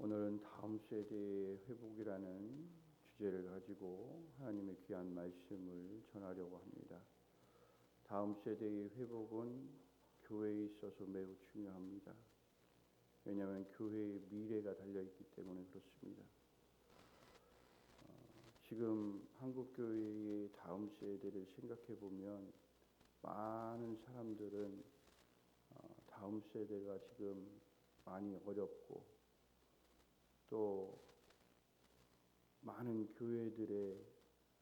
오늘은 다음 세대의 회복이라는 주제를 가지고 하나님의 귀한 말씀을 전하려고 합니다. 다음 세대의 회복은 교회에 있어서 매우 중요합니다. 왜냐하면 교회의 미래가 달려있기 때문에 그렇습니다. 지금 한국교회의 다음 세대를 생각해 보면 많은 사람들은 다음 세대가 지금 많이 어렵고 또 많은 교회들의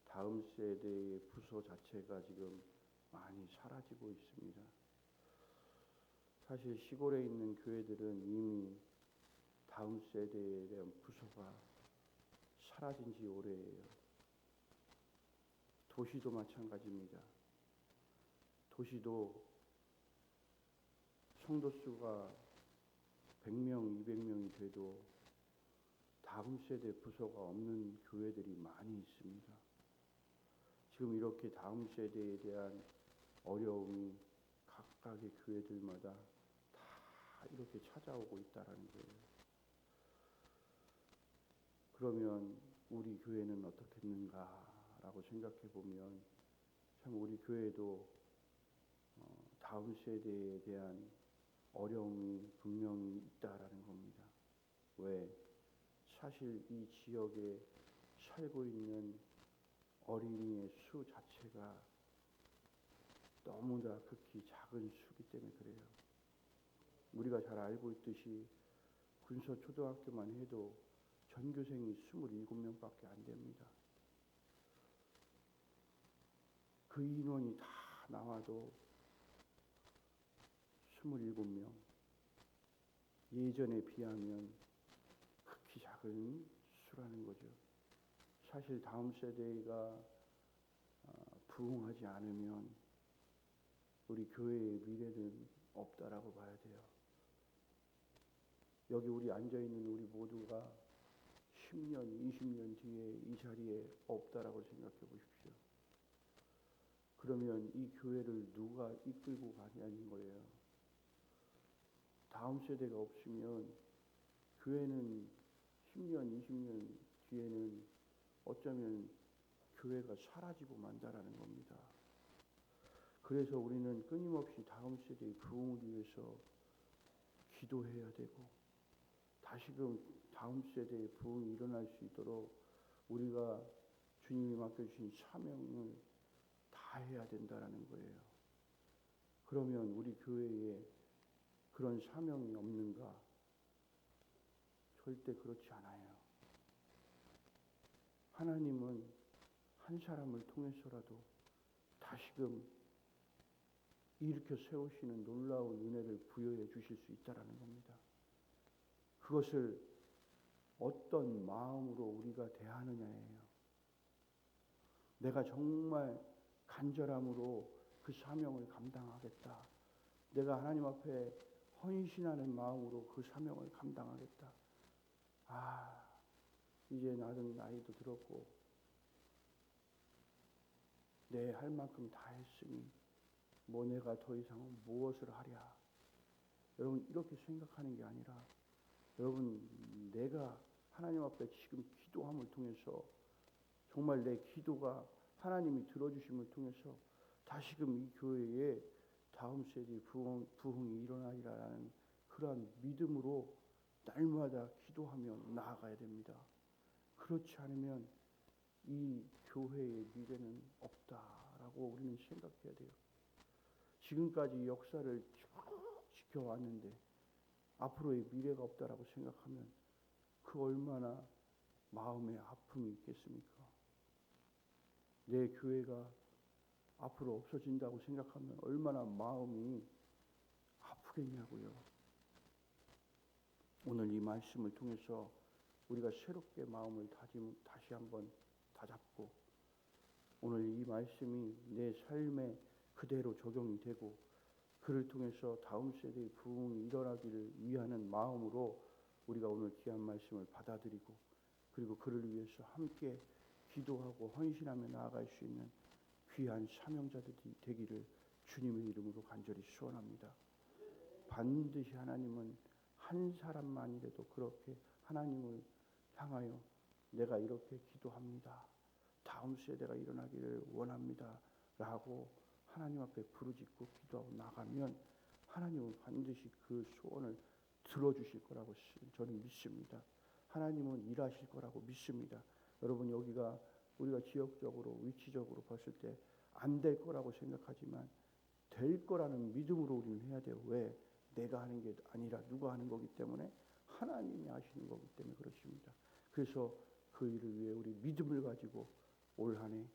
다음 세대의 부서 자체가 지금 많이 사라지고 있습니다. 사실 시골에 있는 교회들은 이미 다음 세대에 대한 부서가 사라진 지 오래예요. 도시도 마찬가지입니다. 도시도 성도 수가 100명, 200명이 돼도 다음 세대 부서가 없는 교회들이 많이 있습니다. 지금 이렇게 다음 세대에 대한 어려움이 각각의 교회들마다 다 이렇게 찾아오고 있다는 거예요. 그러면 우리 교회는 어떻겠는가라고 생각해 보면 참 우리 교회도 다음 세대에 대한 어려움이 분명히 있다라는 겁니다. 왜? 사실 이 지역에 살고 있는 어린이의 수 자체가 너무나 극히 작은 수기 때문에 그래요. 우리가 잘 알고 있듯이 군서초등학교만 해도 전교생이 27명밖에 안 됩니다. 그 인원이 다 나와도 27명. 예전에 비하면 극히 작은 수라는 거죠. 사실 다음 세대가 부흥하지 않으면 우리 교회의 미래는 없다라고 봐야 돼요. 여기 우리 앉아있는 우리 모두가 10년, 20년 뒤에 이 자리에 없다라고 생각해 보십시오. 그러면 이 교회를 누가 이끌고 가냐는 거예요. 다음 세대가 없으면 교회는 10년, 20년 뒤에는 어쩌면 교회가 사라지고 만다라는 겁니다. 그래서 우리는 끊임없이 다음 세대의 부흥을 위해서 기도해야 되고 다시금 다음 세대의 부흥이 일어날 수 있도록 우리가 주님이 맡겨주신 사명을 다해야 된다라는 거예요. 그러면 우리 교회에 그런 사명이 없는가? 절대 그렇지 않아요. 하나님은 한 사람을 통해서라도 다시금 일으켜 세우시는 놀라운 은혜를 부여해 주실 수 있다라는 겁니다. 그것을 어떤 마음으로 우리가 대하느냐예요. 내가 정말 간절함으로 그 사명을 감당하겠다. 내가 하나님 앞에 헌신하는 마음으로 그 사명을 감당하겠다. 이제 나는 나이도 들었고 내 할 만큼 다 했으니 뭐 내가 더 이상은 무엇을 하랴. 여러분 이렇게 생각하는 게 아니라 여러분 내가 하나님 앞에 지금 기도함을 통해서 정말 내 기도가 하나님이 들어주심을 통해서 다시금 이 교회에 다음 세대의 부흥이 일어나리라는 그러한 믿음으로 날마다 기도하며 나아가야 됩니다. 그렇지 않으면 이 교회의 미래는 없다라고 우리는 생각해야 돼요. 지금까지 역사를 쭉 지켜왔는데 앞으로의 미래가 없다라고 생각하면 그 얼마나 마음에 아픔이 있겠습니까? 내 교회가 앞으로 없어진다고 생각하면 얼마나 마음이 아프겠냐고요. 오늘 이 말씀을 통해서 우리가 새롭게 마음을 다시 한번 다잡고 오늘 이 말씀이 내 삶에 그대로 적용이 되고 그를 통해서 다음 세대의 부흥이 일어나기를 위하는 마음으로 우리가 오늘 귀한 말씀을 받아들이고 그리고 그를 위해서 함께 기도하고 헌신하며 나아갈 수 있는 귀한 사명자들이 되기를 주님의 이름으로 간절히 소원합니다. 반드시 하나님은 한 사람만이라도 그렇게 하나님을 향하여 내가 이렇게 기도합니다. 다음 세대가 일어나기를 원합니다. 라고 하나님 앞에 부르짖고 기도하고 나가면 하나님은 반드시 그 소원을 들어주실 거라고 저는 믿습니다. 하나님은 일하실 거라고 믿습니다. 여러분, 여기가 우리가 지역적으로 위치적으로 봤을 때 안 될 거라고 생각하지만 될 거라는 믿음으로 우리는 해야 돼요. 왜? 내가 하는 게 아니라 누가 하는 거기 때문에, 하나님이 하시는 거기 때문에 그렇습니다. 그래서 그 일을 위해 우리 믿음을 가지고 올 한 해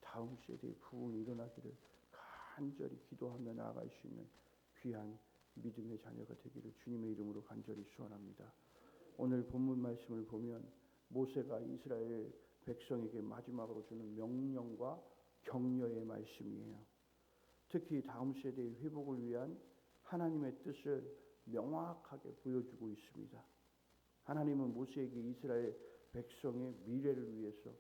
다음 세대의 부흥이 일어나기를 간절히 기도하며 나아갈 수 있는 귀한 믿음의 자녀가 되기를 주님의 이름으로 간절히 소원합니다. 오늘 본문 말씀을 보면 모세가 이스라엘 백성에게 마지막으로 주는 명령과 격려의 말씀이에요. 특히 다음 세대의 회복을 위한 하나님의 뜻을 명확하게 보여주고 있습니다. 하나님은 모세에게 이스라엘 백성의 미래를 위해서,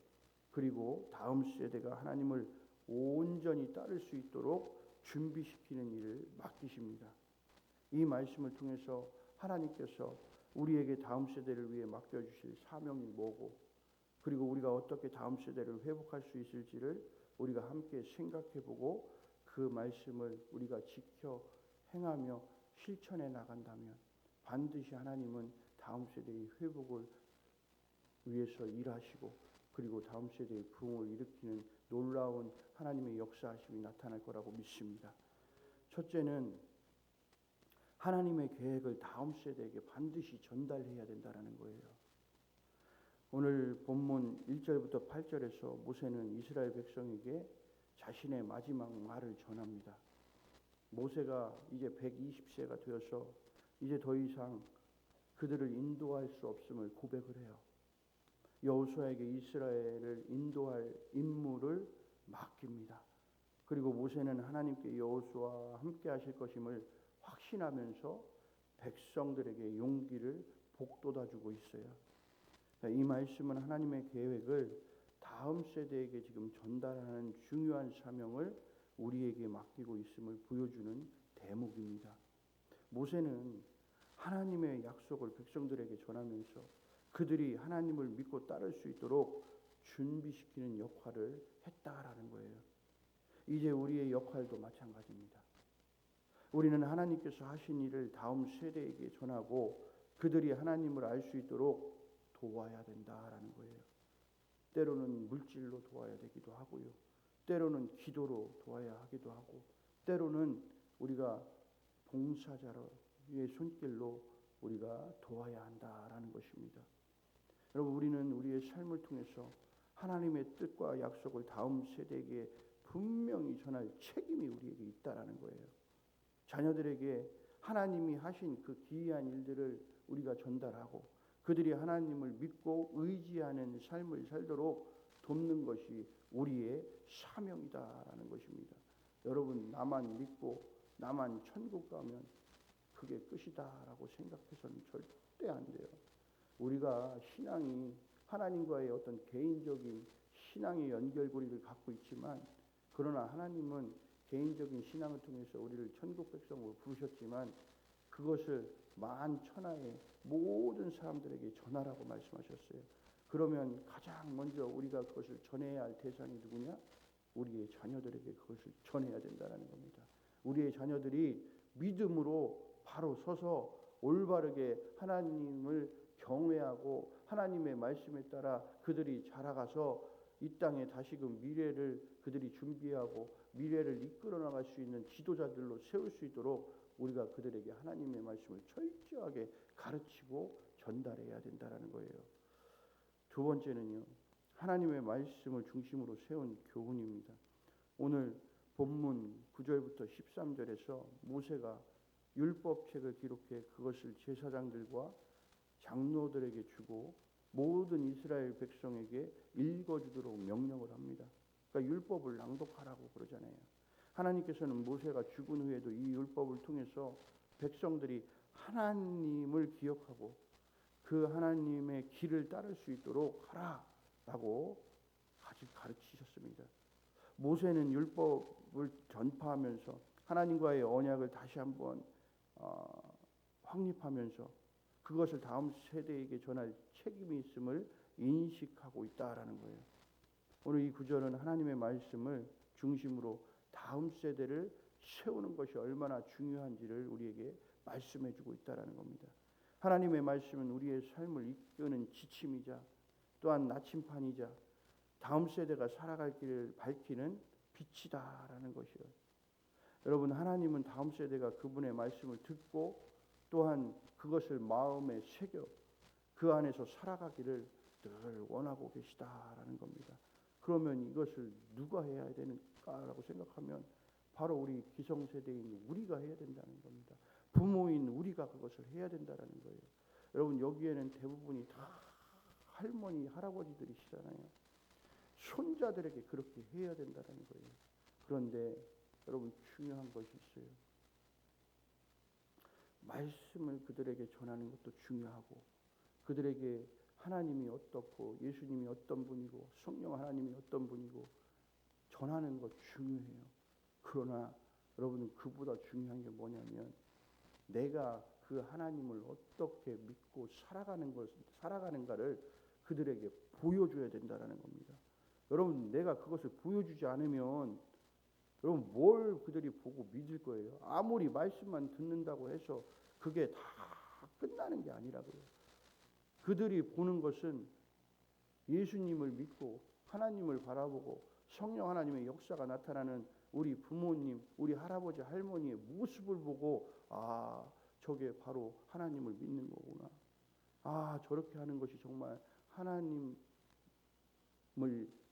그리고 다음 세대가 하나님을 온전히 따를 수 있도록 준비시키는 일을 맡기십니다. 이 말씀을 통해서 하나님께서 우리에게 다음 세대를 위해 맡겨주실 사명이 뭐고, 그리고 우리가 어떻게 다음 세대를 회복할 수 있을지를 우리가 함께 생각해보고 그 말씀을 우리가 지켜 행하며 실천해 나간다면 반드시 하나님은 다음 세대의 회복을 위해서 일하시고, 그리고 다음 세대의 부흥을 일으키는 놀라운 하나님의 역사하심이 나타날 거라고 믿습니다. 첫째는 하나님의 계획을 다음 세대에게 반드시 전달해야 된다는 거예요. 오늘 본문 1절부터 8절에서 모세는 이스라엘 백성에게 자신의 마지막 말을 전합니다. 모세가 이제 120세가 되어서 이제 더 이상 그들을 인도할 수 없음을 고백을 해요. 여호수아에게 이스라엘을 인도할 임무를 맡깁니다. 그리고 모세는 하나님께 여호수아와 함께 하실 것임을 확신하면서 백성들에게 용기를 북돋아주고 있어요. 이 말씀은 하나님의 계획을 다음 세대에게 지금 전달하는 중요한 사명을 우리에게 맡기고 있음을 보여주는 대목입니다. 모세는 하나님의 약속을 백성들에게 전하면서 그들이 하나님을 믿고 따를 수 있도록 준비시키는 역할을 했다라는 거예요. 이제 우리의 역할도 마찬가지입니다. 우리는 하나님께서 하신 일을 다음 세대에게 전하고 그들이 하나님을 알 수 있도록 도와야 된다라는 거예요. 때로는 물질로 도와야 되기도 하고요. 때로는 기도로 도와야 하기도 하고, 때로는 우리가 봉사자의 손길로 우리가 도와야 한다라는 것입니다. 여러분, 우리는 우리의 삶을 통해서 하나님의 뜻과 약속을 다음 세대에게 분명히 전할 책임이 우리에게 있다라는 거예요. 자녀들에게 하나님이 하신 그 기이한 일들을 우리가 전달하고 그들이 하나님을 믿고 의지하는 삶을 살도록 돕는 것이 우리의 사명이다라는 것입니다. 여러분, 나만 믿고 나만 천국 가면 그게 끝이다라고 생각해서는 절대 안 돼요. 우리가 신앙이 하나님과의 어떤 개인적인 신앙의 연결고리를 갖고 있지만, 그러나 하나님은 개인적인 신앙을 통해서 우리를 천국 백성으로 부르셨지만 그것을 만천하의 모든 사람들에게 전하라고 말씀하셨어요. 그러면 가장 먼저 우리가 그것을 전해야 할 대상이 누구냐? 우리의 자녀들에게 그것을 전해야 된다는 겁니다. 우리의 자녀들이 믿음으로 바로 서서 올바르게 하나님을 경외하고 하나님의 말씀에 따라 그들이 자라가서 이 땅에 다시금 미래를 그들이 준비하고 미래를 이끌어 나갈 수 있는 지도자들로 세울 수 있도록 우리가 그들에게 하나님의 말씀을 철저하게 가르치고 전달해야 된다는 거예요. 두 번째는요, 하나님의 말씀을 중심으로 세운 교훈입니다. 오늘 본문 9절부터 13절에서 모세가 율법책을 기록해 그것을 제사장들과 장로들에게 주고 모든 이스라엘 백성에게 읽어주도록 명령을 합니다. 그러니까 율법을 낭독하라고 그러잖아요. 하나님께서는 모세가 죽은 후에도 이 율법을 통해서 백성들이 하나님을 기억하고 그 하나님의 길을 따를 수 있도록 하라라고 아직 가르치셨습니다. 모세는 율법을 전파하면서 하나님과의 언약을 다시 한번 확립하면서 그것을 다음 세대에게 전할 책임이 있음을 인식하고 있다라는 거예요. 오늘 이 구절은 하나님의 말씀을 중심으로 다음 세대를 세우는 것이 얼마나 중요한지를 우리에게 말씀해주고 있다라는 겁니다. 하나님의 말씀은 우리의 삶을 이끄는 지침이자 또한 나침판이자 다음 세대가 살아갈 길을 밝히는 빛이다라는 것이요. 여러분, 하나님은 다음 세대가 그분의 말씀을 듣고 또한 그것을 마음에 새겨 그 안에서 살아가기를 늘 원하고 계시다라는 겁니다. 그러면 이것을 누가 해야 되는가라고 생각하면 바로 우리 기성세대인 우리가 해야 된다는 겁니다. 부모인 우리가 그것을 해야 된다는 거예요. 여러분, 여기에는 대부분이 다 할머니, 할아버지들이시잖아요. 손자들에게 그렇게 해야 된다는 거예요. 그런데 여러분, 중요한 것이 있어요. 말씀을 그들에게 전하는 것도 중요하고, 그들에게 하나님이 어떻고 예수님이 어떤 분이고 성령 하나님이 어떤 분이고 전하는 것 중요해요. 그러나 여러분, 그보다 중요한 게 뭐냐면 내가 그 하나님을 어떻게 믿고 살아가는가를 그들에게 보여줘야 된다는 겁니다. 여러분, 내가 그것을 보여주지 않으면 여러분, 뭘 그들이 보고 믿을 거예요? 아무리 말씀만 듣는다고 해서 그게 다 끝나는 게 아니라고요. 그들이 보는 것은 예수님을 믿고 하나님을 바라보고 성령 하나님의 역사가 나타나는 우리 부모님, 우리 할아버지, 할머니의 모습을 보고 아, 저게 바로 하나님을 믿는 거구나. 아, 저렇게 하는 것이 정말 하나님을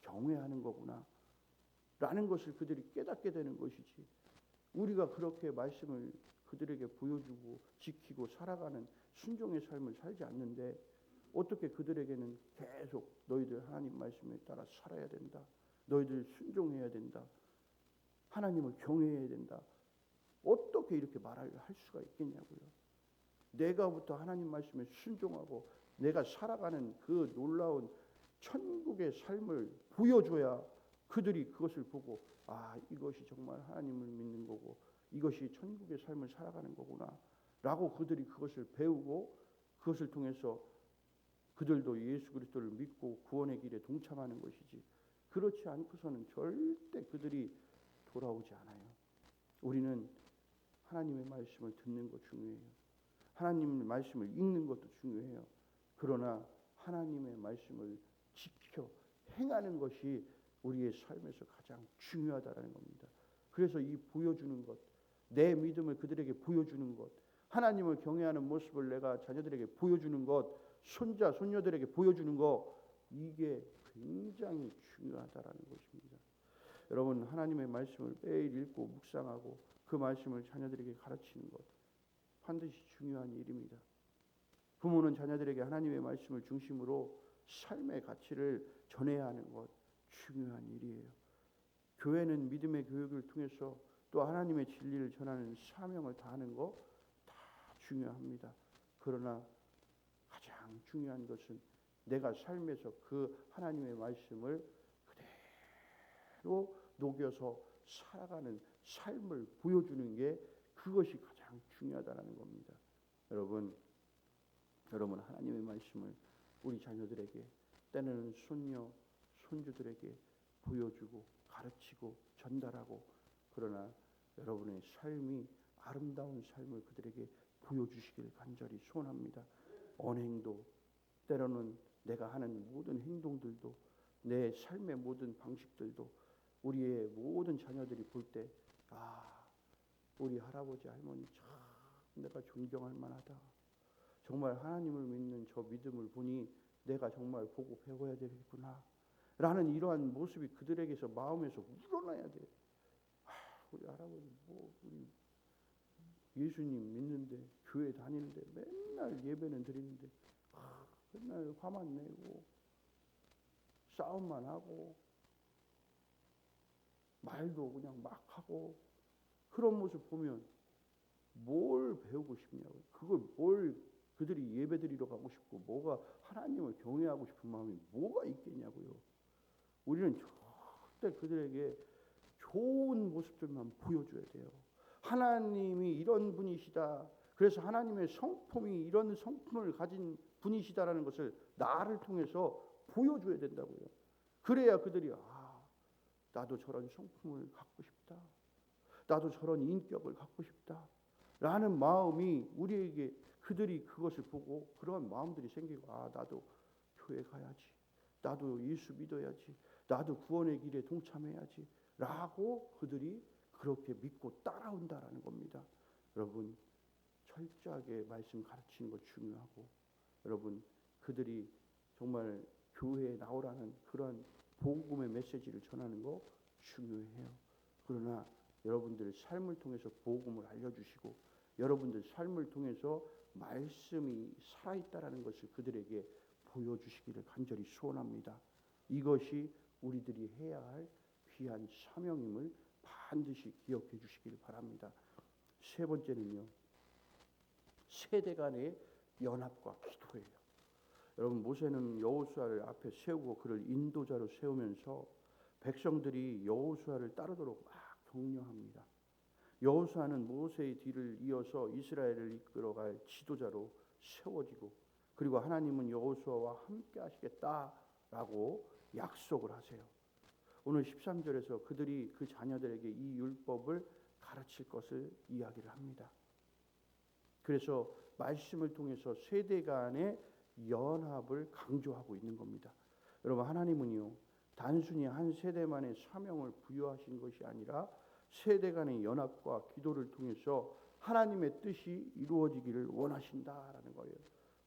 경외하는 거구나. 라는 것을 그들이 깨닫게 되는 것이지. 우리가 그렇게 말씀을 그들에게 보여주고 지키고 살아가는 순종의 삶을 살지 않는데 어떻게 그들에게는 계속 너희들 하나님 말씀에 따라 살아야 된다. 너희들 순종해야 된다. 하나님을 경외해야 된다. 어떻게 이렇게 말할 수가 있겠냐고요. 내가부터 하나님 말씀에 순종하고 내가 살아가는 그 놀라운 천국의 삶을 보여줘야 그들이 그것을 보고 아, 이것이 정말 하나님을 믿는 거고 이것이 천국의 삶을 살아가는 거구나 라고 그들이 그것을 배우고 그것을 통해서 그들도 예수 그리스도를 믿고 구원의 길에 동참하는 것이지, 그렇지 않고서는 절대 그들이 돌아오지 않아요. 우리는 하나님의 말씀을 듣는 것 중요해요. 하나님의 말씀을 읽는 것도 중요해요. 그러나 하나님의 말씀을 지켜 행하는 것이 우리의 삶에서 가장 중요하다는 겁니다. 그래서 이 보여주는 것, 내 믿음을 그들에게 보여주는 것, 하나님을 경외하는 모습을 내가 자녀들에게 보여주는 것, 손자, 손녀들에게 보여주는 것, 이게 굉장히 중요하다라는 것입니다. 여러분, 하나님의 말씀을 매일 읽고 묵상하고 그 말씀을 자녀들에게 가르치는 것 반드시 중요한 일입니다. 부모는 자녀들에게 하나님의 말씀을 중심으로 삶의 가치를 전해야 하는 것 중요한 일이에요. 교회는 믿음의 교육을 통해서 또 하나님의 진리를 전하는 사명을 다하는 것 다 중요합니다. 그러나 가장 중요한 것은 내가 삶에서 그 하나님의 말씀을 그대로 녹여서 살아가는 삶을 보여주는 게 그것이 가장 중요하다는 겁니다. 여러분 하나님의 말씀을 우리 자녀들에게 때로는 손녀, 손주들에게 보여주고 가르치고 전달하고, 그러나 여러분의 삶이 아름다운 삶을 그들에게 보여주시길 간절히 소원합니다. 언행도, 때로는 내가 하는 모든 행동들도, 내 삶의 모든 방식들도 우리의 모든 자녀들이 볼 때 아, 우리 할아버지 할머니 참 내가 존경할 만하다. 정말 하나님을 믿는 저 믿음을 보니 내가 정말 보고 배워야 되겠구나 라는 이러한 모습이 그들에게서 마음에서 우러나야 돼. 우리 할아버지 우리 예수님 믿는데 교회 다니는데 맨날 예배는 드리는데 맨날 화만 내고 싸움만 하고 말도 그냥 막 하고, 그런 모습 보면 뭘 배우고 싶냐고. 그걸 뭘 그들이 예배드리러 가고 싶고 뭐가 하나님을 경외하고 싶은 마음이 뭐가 있겠냐고요. 우리는 절대 그들에게 좋은 모습들만 보여줘야 돼요. 하나님이 이런 분이시다. 그래서 하나님의 성품이 이런 성품을 가진 분이시다라는 것을 나를 통해서 보여줘야 된다고요. 그래야 그들이 나도 저런 성품을 갖고 싶다. 나도 저런 인격을 갖고 싶다. 라는 마음이 우리에게 그들이 그것을 보고 그런 마음들이 생기고 나도 교회 가야지. 나도 예수 믿어야지. 나도 구원의 길에 동참해야지. 라고 그들이 그렇게 믿고 따라온다라는 겁니다. 여러분 철저하게 말씀 가르치는 거 중요하고 여러분 그들이 정말 교회에 나오라는 그런 복음의 메시지를 전하는 거 중요해요. 그러나 여러분들의 삶을 통해서 복음을 알려주시고 여러분들 삶을 통해서 말씀이 살아있다라는 것을 그들에게 보여주시기를 간절히 소원합니다. 이것이 우리들이 해야 할 귀한 사명임을 반드시 기억해 주시기를 바랍니다. 세 번째는요. 세대 간의 연합과 기도예요. 여러분 모세는 여호수아를 앞에 세우고 그를 인도자로 세우면서 백성들이 여호수아를 따르도록 막 격려합니다. 여호수아는 모세의 뒤를 이어서 이스라엘을 이끌어갈 지도자로 세워지고 그리고 하나님은 여호수아와 함께 하시겠다라고 약속을 하세요. 오늘 13절에서 그들이 그 자녀들에게 이 율법을 가르칠 것을 이야기를 합니다. 그래서 말씀을 통해서 세대 간의 연합을 강조하고 있는 겁니다. 여러분 하나님은요 단순히 한 세대만의 사명을 부여하신 것이 아니라 세대 간의 연합과 기도를 통해서 하나님의 뜻이 이루어지기를 원하신다라는 거예요.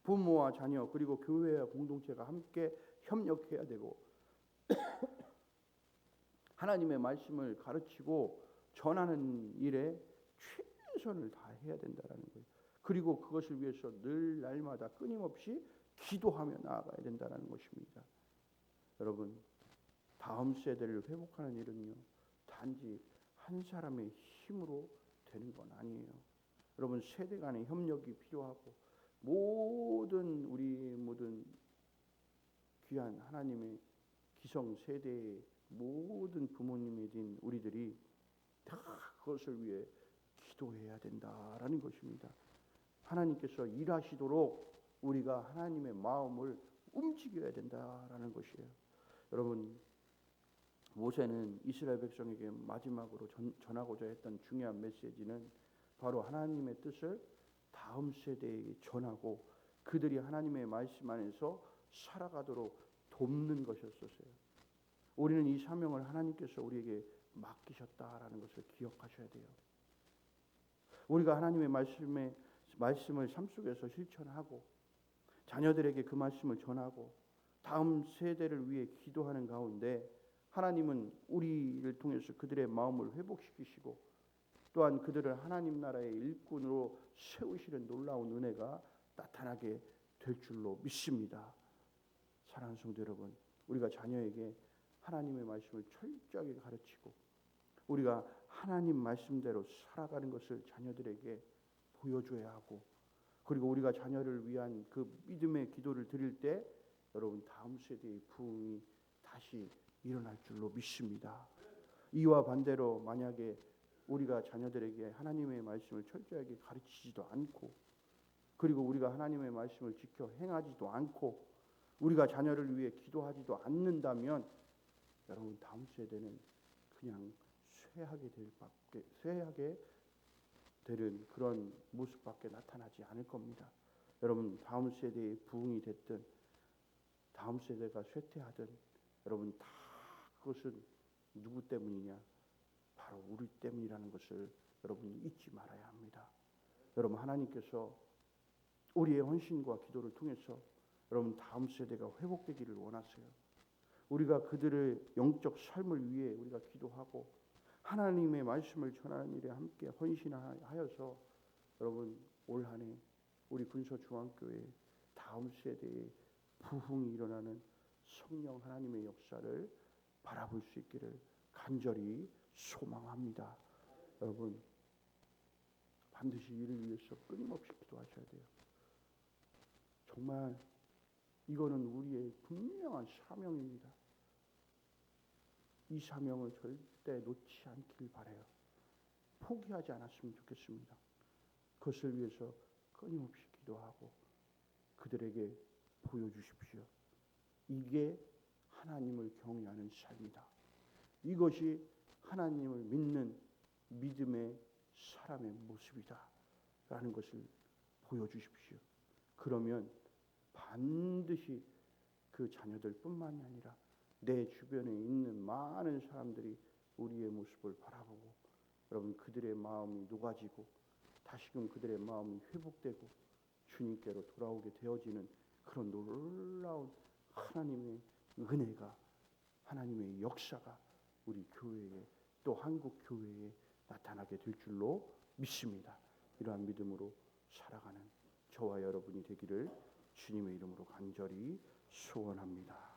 부모와 자녀 그리고 교회와 공동체가 함께 협력해야 되고 하나님의 말씀을 가르치고 전하는 일에 최선을 다해야 된다라는 거예요. 그리고 그것을 위해서 늘 날마다 끊임없이 기도하며 나아가야 된다는 것입니다. 여러분 다음 세대를 회복하는 일은요 단지 한 사람의 힘으로 되는 건 아니에요. 여러분 세대 간의 협력이 필요하고 모든 귀한 하나님의 기성 세대의 모든 부모님이 된 우리들이 다 그것을 위해 기도해야 된다라는 것입니다. 하나님께서 일하시도록 우리가 하나님의 마음을 움직여야 된다라는 것이에요. 여러분 모세는 이스라엘 백성에게 마지막으로 전하고자 했던 중요한 메시지는 바로 하나님의 뜻을 다음 세대에게 전하고 그들이 하나님의 말씀 안에서 살아가도록 돕는 것이었어요. 우리는 이 사명을 하나님께서 우리에게 맡기셨다라는 것을 기억하셔야 돼요. 우리가 하나님의 말씀을 삶 속에서 실천하고 자녀들에게 그 말씀을 전하고 다음 세대를 위해 기도하는 가운데 하나님은 우리를 통해서 그들의 마음을 회복시키시고 또한 그들을 하나님 나라의 일꾼으로 세우시는 놀라운 은혜가 나타나게 될 줄로 믿습니다. 사랑하는 성도 여러분, 우리가 자녀에게 하나님의 말씀을 철저하게 가르치고 우리가 하나님 말씀대로 살아가는 것을 자녀들에게 보여줘야 하고 그리고 우리가 자녀를 위한 그 믿음의 기도를 드릴 때 여러분 다음 세대의 부흥이 다시 일어날 줄로 믿습니다. 이와 반대로 만약에 우리가 자녀들에게 하나님의 말씀을 철저하게 가르치지도 않고 그리고 우리가 하나님의 말씀을 지켜 행하지도 않고 우리가 자녀를 위해 기도하지도 않는다면 여러분 다음 세대는 그냥 쇠하게 되는 그런 모습밖에 나타나지 않을 겁니다. 여러분 다음 세대의 부흥이 됐든 다음 세대가 쇠퇴하든 여러분 다 그것은 누구 때문이냐? 바로 우리 때문이라는 것을 여러분이 잊지 말아야 합니다. 여러분 하나님께서 우리의 헌신과 기도를 통해서 여러분 다음 세대가 회복되기를 원하세요. 우리가 그들의 영적 삶을 위해 우리가 기도하고 하나님의 말씀을 전하는 일에 함께 헌신하여서 여러분 올 한 해 우리 군서중앙교회 다음 세대의 부흥이 일어나는 성령 하나님의 역사를 바라볼 수 있기를 간절히 소망합니다. 여러분 반드시 이를 위해서 끊임없이 기도하셔야 돼요. 정말 이거는 우리의 분명한 사명입니다. 이 사명을 절대 놓지 않길 바라요. 포기하지 않았으면 좋겠습니다. 그것을 위해서 끊임없이 기도하고 그들에게 보여주십시오. 이게 하나님을 경외하는 삶이다. 이것이 하나님을 믿는 믿음의 사람의 모습이다 라는 것을 보여주십시오. 그러면 반드시 그 자녀들뿐만이 아니라 내 주변에 있는 많은 사람들이 우리의 모습을 바라보고 여러분 그들의 마음이 녹아지고 다시금 그들의 마음이 회복되고 주님께로 돌아오게 되어지는 그런 놀라운 하나님의 은혜가 하나님의 역사가 우리 교회에 또 한국 교회에 나타나게 될 줄로 믿습니다. 이러한 믿음으로 살아가는 저와 여러분이 되기를 주님의 이름으로 간절히 소원합니다.